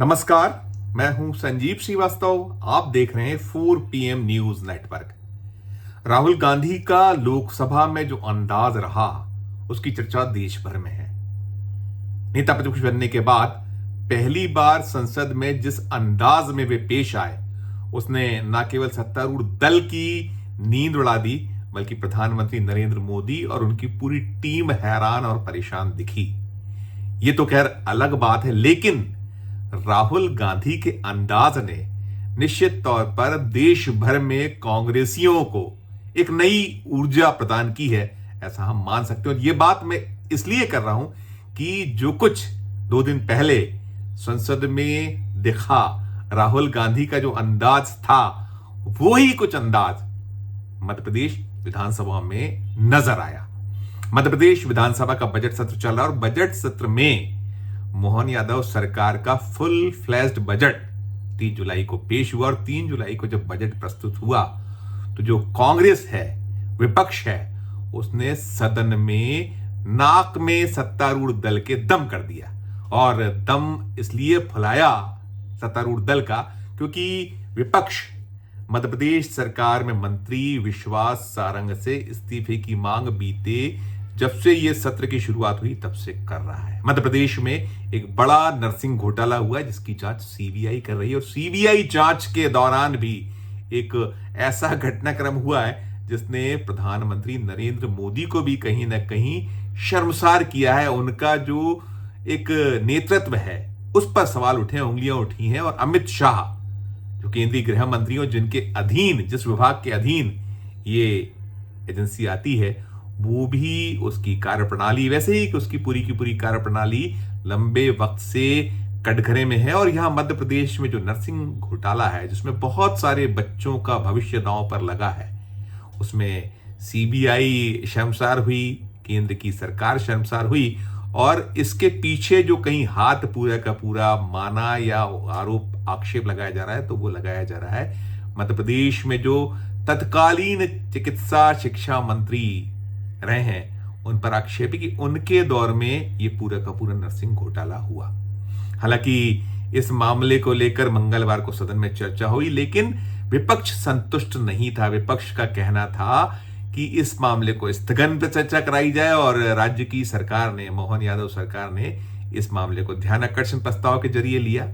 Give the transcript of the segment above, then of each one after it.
नमस्कार, मैं हूं संजीव श्रीवास्तव। आप देख रहे हैं 4 PM news network. Rahul Gandhi का लोकसभा में जो अंदाज रहा, उसकी चर्चा देश भर में है। नेता प्रतिपक्ष बनने के बाद पहली बार संसद में जिस अंदाज में वे पेश आए, उसने न केवल सत्तारूढ़ दल की नींद उड़ा दी, बल्कि प्रधानमंत्री नरेंद्र मोदी और उनकी पूरी टीम हैरान और परेशान दिखी। ये तो खैर अलग बात है, लेकिन राहुल गांधी के अंदाज ने निश्चित तौर पर देश भर में कांग्रेसियों को एक नई ऊर्जा प्रदान की है, ऐसा हम मान सकते हैं। और यह बात मैं इसलिए कर रहा हूं कि जो कुछ 2 दिन पहले संसद में दिखा, राहुल गांधी का जो अंदाज था, वो ही कुछ अंदाज मध्य प्रदेश विधानसभा में नजर आया। मध्य प्रदेश विधानसभा का बजट सत्र चल रहा है और बजट सत्र में मोहन यादव सरकार का फुल फ्लैश्ड बजट 3 जुलाई को पेश हुआ। और 3 जुलाई को जब बजट प्रस्तुत हुआ तो जो कांग्रेस है, विपक्ष है, उसने सदन में नाक में सत्तारूढ़ दल के दम कर दिया। और दम इसलिए फुलाया सत्तारूढ़ दल का क्योंकि विपक्ष मध्य प्रदेश सरकार में मंत्री विश्वास सारंग से इस्तीफे की मांग बीते जब से यह सत्र की शुरुआत हुई तब से कर रहा है। मध्य प्रदेश में एक बड़ा नर्सिंग घोटाला हुआ है जिसकी जांच सीबीआई कर रही है। और सीबीआई जांच के दौरान भी एक ऐसा घटनाक्रम हुआ है जिसने प्रधानमंत्री नरेंद्र मोदी को भी कहीं ना कहीं शर्मसार किया है। उनका जो एक नेतृत्व है उस पर सवाल उठे, उंगलियां उठी हैं। और अमित शाह जो केंद्रीय गृह मंत्री हो, जिनके अधीन, जिस विभाग के अधीन ये एजेंसी आती है, वो भी उसकी कार्यप्रणाली, वैसे ही कि उसकी पूरी की पूरी कार्यप्रणाली लंबे वक्त से कटघरे में है। और यहां मध्य प्रदेश में जो नर्सिंग घोटाला है, जिसमें बहुत सारे बच्चों का भविष्य दांव पर लगा है, उसमें सीबीआई शर्मसार हुई, केंद्र की सरकार शर्मसार हुई। और इसके पीछे जो कहीं हाथ पूरा का पूरा माना या आरोप आक्षेप लगाया जा रहा है, तो वो लगाया जा रहा है मध्य प्रदेश में जो तत्कालीन चिकित्सा शिक्षा मंत्री रहे हैं, उन पर आक्षेप है कि उनके दौर में ये पूरा का पूरा नर्सिंग घोटाला हुआ। हालांकि इस मामले को लेकर मंगलवार को सदन में चर्चा हुई, लेकिन विपक्ष संतुष्ट नहीं था। विपक्ष का कहना था कि इस मामले को स्थगन पर चर्चा कराई जाए। और राज्य की सरकार ने, मोहन यादव सरकार ने इस मामले को ध्यानाकर्षण प्रस्ताव के जरिए लिया,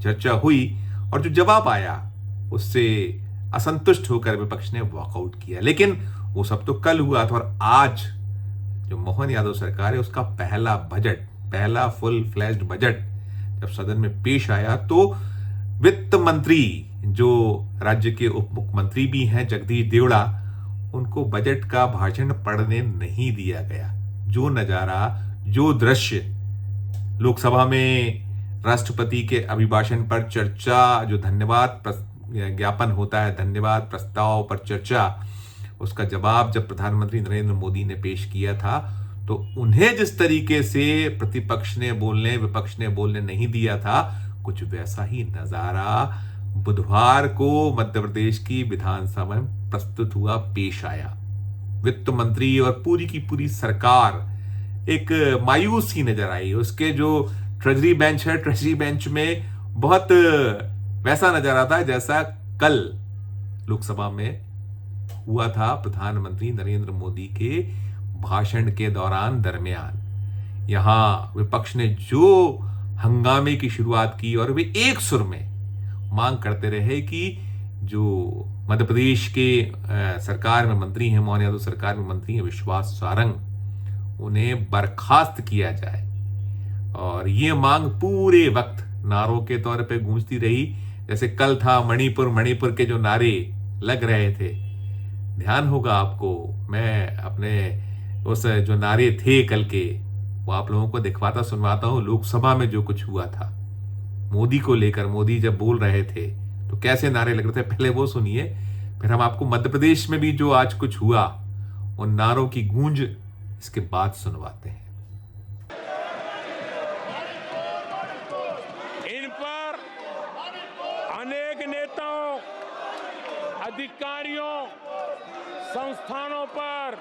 चर्चा हुई और जो जवाब आया उससे असंतुष्ट होकर विपक्ष ने वॉकआउट किया। लेकिन वो सब तो कल हुआ था। और आज जो मोहन यादव सरकार है, उसका पहला बजट, पहला फुल फ्लैश्ड बजट जब सदन में पेश आया तो वित्त मंत्री, जो राज्य के उप मुख्यमंत्री भी हैं, जगदीश देवड़ा, उनको बजट का भाषण पढ़ने नहीं दिया गया। जो नजारा, जो दृश्य लोकसभा में राष्ट्रपति के अभिभाषण पर चर्चा, जो धन्यवाद ज्ञापन होता है, धन्यवाद प्रस्ताव पर चर्चा, उसका जवाब जब प्रधानमंत्री नरेंद्र मोदी ने पेश किया था, तो उन्हें जिस तरीके से प्रतिपक्ष ने बोलने, विपक्ष ने बोलने नहीं दिया था, कुछ वैसा ही नजारा बुधवार को मध्य प्रदेश की विधानसभा में प्रस्तुत हुआ, पेश आया। वित्त मंत्री और पूरी की पूरी सरकार एक मायूस ही नजर आई। उसके जो ट्रेजरी बेंच है, ट्रेजरी बेंच में बहुत वैसा नजर आता है जैसा कल लोकसभा में हुआ था प्रधानमंत्री नरेंद्र मोदी के भाषण के दरमियान। यहां विपक्ष ने जो हंगामे की शुरुआत की और वे एक सुर में मांग करते रहे कि जो मध्य प्रदेश के सरकार में मंत्री हैं, मोहन यादव सरकार में मंत्री हैं विश्वास सारंग, उन्हें बर्खास्त किया जाए। और ये मांग पूरे वक्त नारों के तौर पे गूंजती रही। जैसे कल था मणिपुर के जो नारे लग रहे थे, ध्यान होगा आपको, मैं अपने उस जो नारे थे कल के, वो आप लोगों को दिखवाता सुनवाता हूं। लोकसभा में जो कुछ हुआ था मोदी को लेकर, मोदी जब बोल रहे थे तो कैसे नारे लग रहे थे, पहले वो सुनिए, फिर हम आपको मध्य प्रदेश में भी जो आज कुछ हुआ उन नारों की गूंज इसके बाद सुनवाते हैं। इन पर अनेक नेताओं, अधिकारियों, संस्थानों पर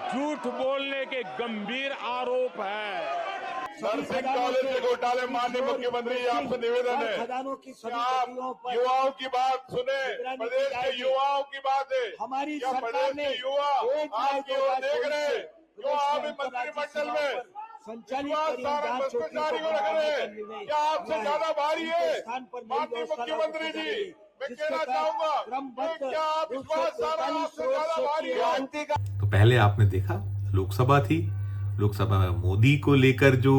झूठ बोलने के गंभीर आरोप है। नर्सिंग कॉलेज के घोटाले माननीय मुख्यमंत्री जी आपसे निवेदन है खदानों की कि सभी आप गतिविधियों पर युवाओं की बात सुने। निगरानी की प्रदेश के जाएगी। युवाओं की बात है। हमारी क्या सरकार प्रदेश ने के युवा आपकी ओर देख रहे हैं? क्यों आप मंत्रिमंडल में संचालित विश्वास सारा भ्रष्टाचारी को रख रहे हैं? क्या आपसे ज्यादा भारी है? माननीय मुख्यमंत्री जी, मैं कहना चाहूंगा कि क्या आप विश्वास सारा आपसे ज्यादा भारी है? तो पहले आपने देखा लोकसभा थी, लोकसभा में मोदी को लेकर जो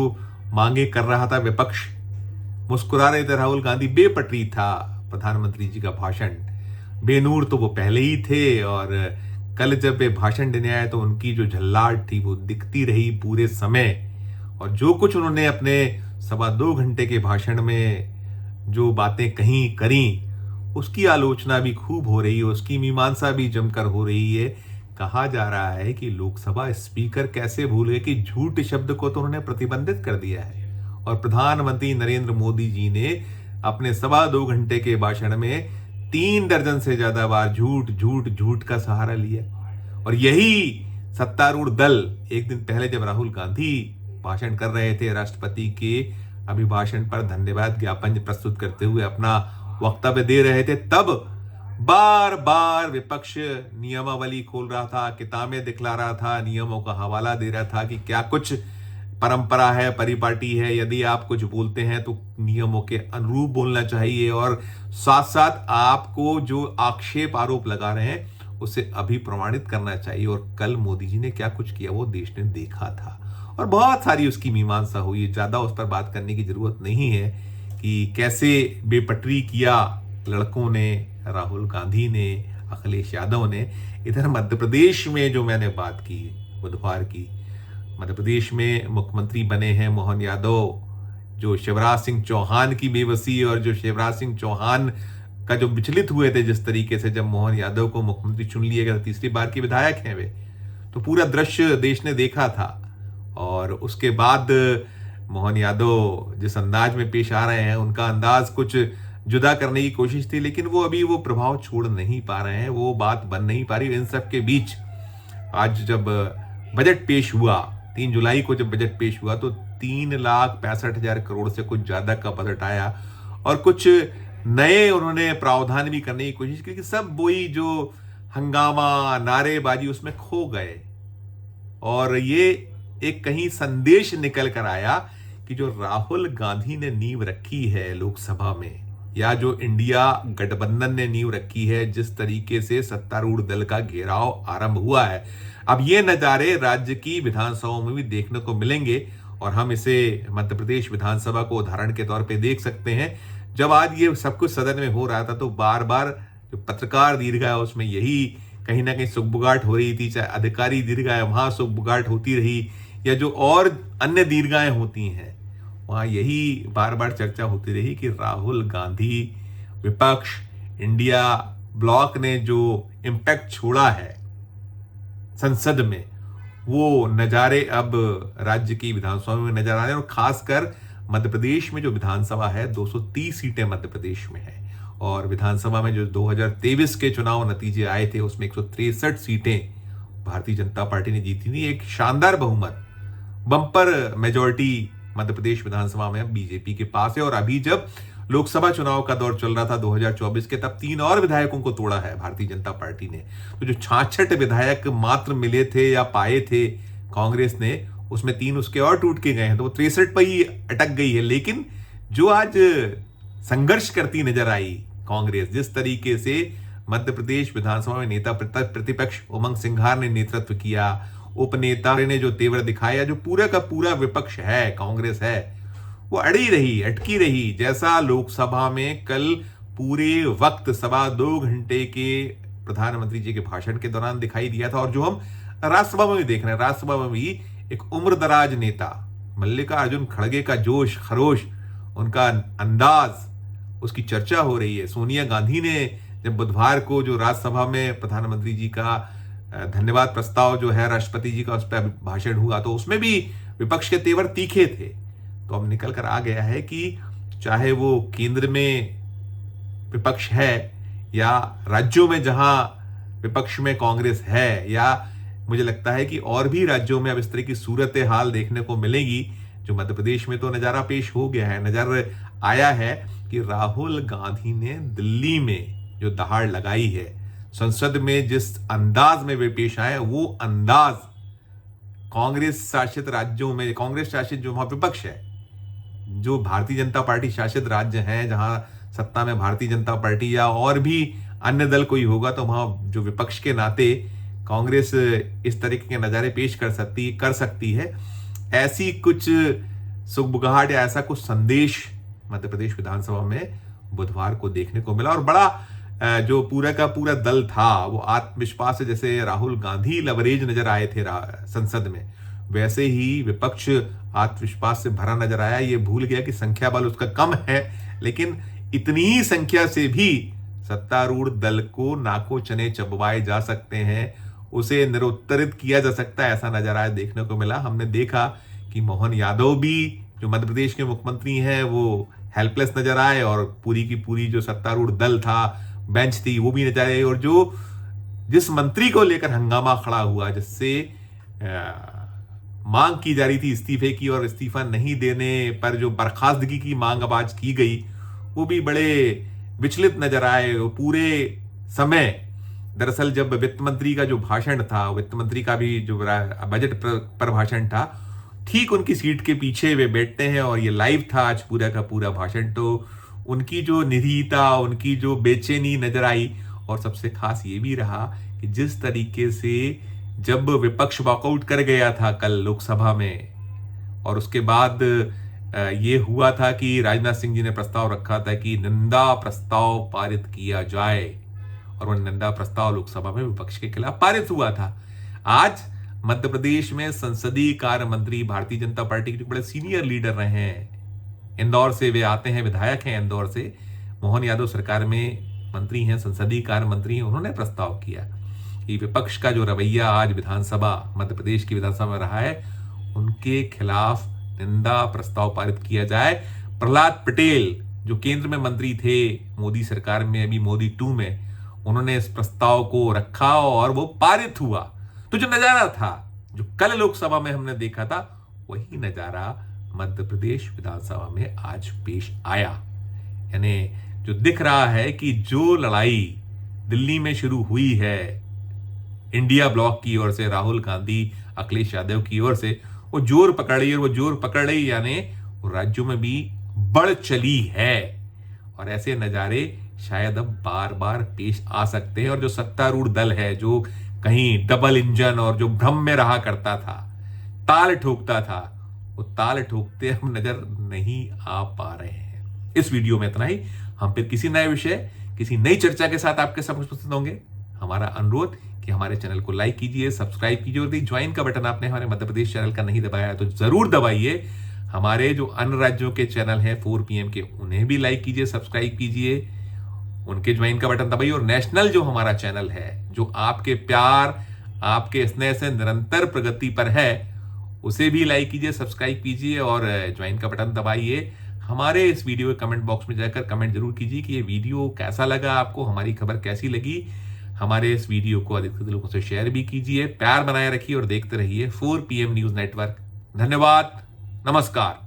मांगे कर रहा था विपक्ष, मुस्कुरा रहे थे राहुल गांधी, बेपटरी था प्रधानमंत्री जी का भाषण। बेनूर तो वो पहले ही थे और कल जब वे भाषण देने आए तो उनकी जो झल्लाहट थी वो दिखती रही पूरे समय। और जो कुछ उन्होंने अपने 2.25 घंटे के भाषण में जो बातें कहीं करी, उसकी आलोचना भी खूब हो रही है, उसकी मीमांसा भी जमकर हो रही है। कहा जा रहा है कि लोकसभा स्पीकर कैसे भूल गए कि झूठ शब्द को तो उन्होंने प्रतिबंधित कर दिया है और प्रधानमंत्री नरेंद्र मोदी जी ने अपने 2.25 घंटे के भाषण में 3 दर्जन से ज्यादा बार झूठ झूठ झूठ का सहारा लिया। और यही सत्तारूढ़ दल एक दिन पहले जब राहुल गांधी भाषण कर रहे थे, राष्ट्रपति के अभिभाषण पर धन्यवाद ज्ञापन प्रस्तुत करते हुए अपना वक्तव्य दे रहे थे, तब बार बार विपक्ष नियमावली खोल रहा था, किताबें दिखला रहा था, नियमों का हवाला दे रहा था कि क्या कुछ परंपरा है, परिपाटी है, यदि आप कुछ बोलते हैं तो नियमों के अनुरूप बोलना चाहिए और साथ साथ आपको जो आक्षेप आरोप लगा रहे हैं उसे अभी प्रमाणित करना चाहिए। और कल मोदी जी ने क्या कुछ किया वो देश ने देखा था और बहुत सारी उसकी मीमांसा हुई है। ज्यादा उस पर बात करने की जरूरत नहीं है कि कैसे बेपटरी किया लड़कों ने, राहुल गांधी ने, अखिलेश यादव ने। इधर मध्य प्रदेश में जो मैंने बात की बुधवार की, मध्य प्रदेश में मुख्यमंत्री बने हैं मोहन यादव, जो शिवराज सिंह चौहान की बेबसी और जो शिवराज सिंह चौहान का जो विचलित हुए थे जिस तरीके से, जब मोहन यादव को मुख्यमंत्री चुन लिया गया, तीसरी बार के विधायक हैं वे, तो पूरा दृश्य देश ने देखा था। और उसके बाद मोहन यादव जिस अंदाज में पेश आ रहे हैं, उनका अंदाज कुछ जुदा करने की कोशिश थी, लेकिन वो अभी वो प्रभाव छोड़ नहीं पा रहे हैं, वो बात बन नहीं पा रही। इन सब के बीच आज जब बजट पेश हुआ, 3 जुलाई को जब बजट पेश हुआ, तो 3,65,000 करोड़ से कुछ ज्यादा का बजट आया और कुछ नए उन्होंने प्रावधान भी करने की कोशिश की कि सब वही जो हंगामा, नारेबाजी उसमें खो गए। और ये एक कहीं संदेश निकल कर आया कि जो राहुल गांधी ने नींव रखी है लोकसभा में, या जो इंडिया गठबंधन ने नींव रखी है, जिस तरीके से सत्तारूढ़ दल का घेराव आरंभ हुआ है, अब ये नजारे राज्य की विधानसभाओं में भी देखने को मिलेंगे। और हम इसे मध्य प्रदेश विधानसभा को उदाहरण के तौर पे देख सकते हैं। जब आज ये सब कुछ सदन में हो रहा था तो बार बार जो पत्रकार दीर्घा है उसमें यही कहीं ना कहीं सुगबुगाहट हो रही थी, चाहे अधिकारी दीर्घा है वहां सुगबुगाहट होती रही, या जो और अन्य दीर्घाएं होती हैं वहां यही बार बार चर्चा होती रही कि राहुल गांधी, विपक्ष, इंडिया ब्लॉक ने जो इम्पैक्ट छोड़ा है संसद में, वो नजारे अब राज्य की विधानसभा में नजर आ रहे हैं। और खासकर मध्य प्रदेश में जो विधानसभा है, 230 सीटें मध्य प्रदेश में है और विधानसभा में जो 2023 के चुनाव नतीजे आए थे उसमें 163 सीटें भारतीय जनता पार्टी ने जीती थी। एक शानदार बहुमत, बम्पर मेजॉरिटी मध्य प्रदेश विधानसभा में बीजेपी के पास है। और अभी जब लोकसभा चुनाव का दौर चल रहा था 2024 के, तब 3 और विधायकों को तोड़ा है भारतीय जनता पार्टी ने। तो जो 66 विधायक मात्र मिले थे या पाए थे कांग्रेस ने, उसमें 3 उसके और टूट के गए हैं, तो वो 63 पर ही अटक गई है। लेकिन जो आज संघर्ष करती नजर आई कांग्रेस, जिस तरीके से मध्य प्रदेश विधानसभा में नेता प्रतिपक्ष उमंग सिंघार ने नेतृत्व किया, उपनेता ने जो तेवर दिखाया, जो पूरा का पूरा विपक्ष है, कांग्रेस है, वो अड़ी रही, अटकी रही। जैसा लोकसभा में कल पूरे वक्त 2.25 घंटे के प्रधानमंत्री जी के भाषण के दौरान दिखाई दिया था, और जो हम राज्यसभा में भी देख रहे हैं, राज्यसभा में भी एक उम्रदराज नेता मल्लिकार्जुन खड़गे का जोश खरोश, उनका अंदाज, उसकी चर्चा हो रही है। सोनिया गांधी ने जब बुधवार को जो राज्यसभा में प्रधानमंत्री जी का धन्यवाद प्रस्ताव जो है राष्ट्रपति जी का, उस पर भाषण हुआ, तो उसमें भी विपक्ष के तेवर तीखे थे। तो अब निकल कर आ गया है कि चाहे वो केंद्र में विपक्ष है या राज्यों में जहां विपक्ष में कांग्रेस है, या मुझे लगता है कि और भी राज्यों में अब इस तरह की सूरत हाल देखने को मिलेगी जो मध्य प्रदेश में तो नजारा पेश हो गया है, नजर आया है कि राहुल गांधी ने दिल्ली में जो दहाड़ लगाई है, संसद में जिस अंदाज में वे पेश आए, वो अंदाज कांग्रेस शासित राज्यों में, कांग्रेस शासित जो वहां विपक्ष है, जो भारतीय जनता पार्टी शासित राज्य हैं, जहां सत्ता में भारतीय जनता पार्टी या और भी अन्य दल कोई होगा, तो वहां जो विपक्ष के नाते कांग्रेस इस तरीके के नजारे पेश कर सकती है। ऐसी कुछ सुगबुगाहट या ऐसा कुछ संदेश मध्य प्रदेश विधानसभा में बुधवार को देखने को मिला। और बड़ा जो पूरा का पूरा दल था वो आत्मविश्वास से, जैसे राहुल गांधी लवरेज नजर आए थे संसद में, वैसे ही विपक्ष आत्मविश्वास से भरा नजर आया। ये भूल गया कि संख्या बल उसका कम है, लेकिन इतनी ही संख्या से भी सत्तारूढ़ दल को नाको चने चबवाए जा सकते हैं, उसे निरुत्तरित किया जा सकता है, ऐसा नजारा देखने को मिला। हमने देखा कि मोहन यादव भी जो मध्य प्रदेश के मुख्यमंत्री हैं वो हेल्पलेस नजर आए, और पूरी की पूरी जो सत्तारूढ़ दल था, बेंच थी, वो भी नजर आए। और जिस मंत्री को लेकर हंगामा खड़ा हुआ, जिससे मांग की जा रही थी इस्तीफे की, और इस्तीफा नहीं देने पर जो बर्खास्तगी की मांग अब आज की गई, वो भी बड़े विचलित नजर आए। वो पूरे समय दरअसल जब वित्त मंत्री का जो भाषण था, वित्त मंत्री का भी जो बजट पर भाषण था, ठीक उनकी सीट के पीछे वे बैठते हैं, और ये लाइव था आज पूरा का पूरा भाषण। तो उनकी जो निरीता, उनकी जो बेचैनी नजर आई। और सबसे खास ये भी रहा कि जिस तरीके से जब विपक्ष वॉकआउट कर गया था कल लोकसभा में, और उसके बाद ये हुआ था कि राजनाथ सिंह जी ने प्रस्ताव रखा था कि निंदा प्रस्ताव पारित किया जाए, और वह निंदा प्रस्ताव लोकसभा में विपक्ष के खिलाफ पारित हुआ था। आज मध्य प्रदेश में संसदीय कार्य मंत्री, भारतीय जनता पार्टी के बड़े सीनियर लीडर रहे हैं, इंदौर से वे आते हैं, विधायक हैं इंदौर से, मोहन यादव सरकार में मंत्री हैं, संसदीय कार्य मंत्री हैं, उन्होंने प्रस्ताव किया कि विपक्ष का जो रवैया आज विधानसभा, मध्य प्रदेश की विधानसभा में रहा है, उनके खिलाफ निंदा प्रस्ताव पारित किया जाए। प्रहलाद पटेल जो केंद्र में मंत्री थे मोदी सरकार में, अभी मोदी 2 में, उन्होंने इस प्रस्ताव को रखा और वो पारित हुआ। तो जो नजारा था, जो कल लोकसभा में हमने देखा था, वही नजारा मध्य प्रदेश विधानसभा में आज पेश आया। यानी जो दिख रहा है कि जो लड़ाई दिल्ली में शुरू हुई है इंडिया ब्लॉक की ओर से, राहुल गांधी, अखिलेश यादव की ओर से, वो जोर पकड़ रही है, और वो जोर पकड़ रही यानी वो राज्यों में भी बढ़ चली है। और ऐसे नजारे शायद अब बार बार पेश आ सकते हैं। और जो सत्तारूढ़ दल है, जो कहीं डबल इंजन और जो भ्रम में रहा करता था, ताल ठोकता था, वो ताल ठोकते हम नजर नहीं आ पा रहे हैं। इस वीडियो में इतना ही। हम फिर किसी नए विषय, किसी नई चर्चा के साथ आपके समक्ष उपस्थित होंगे। हमारा अनुरोध कि हमारे चैनल को लाइक कीजिए, सब्सक्राइब कीजिए, और ज्वाइन का बटन आपने हमारे मध्य प्रदेश चैनल का नहीं दबाया है तो जरूर दबाइए। हमारे जो अन्य राज्यों के चैनल हैं 4 PM के, उन्हें भी लाइक कीजिए, सब्सक्राइब कीजिए, उनके ज्वाइन का बटन दबाइए। और नेशनल जो हमारा चैनल है, जो आपके प्यार, आपके स्नेह से निरंतर प्रगति पर है, उसे भी लाइक कीजिए, सब्सक्राइब कीजिए और ज्वाइन का बटन दबाइए। हमारे इस वीडियो के कमेंट बॉक्स में जाकर कमेंट जरूर कीजिए कि ये वीडियो कैसा लगा आपको, हमारी खबर कैसी लगी। हमारे इस वीडियो को अधिक से अधिक लोगों से शेयर भी कीजिए, प्यार बनाए रखिए और देखते रहिए 4 PM न्यूज नेटवर्क। धन्यवाद, नमस्कार।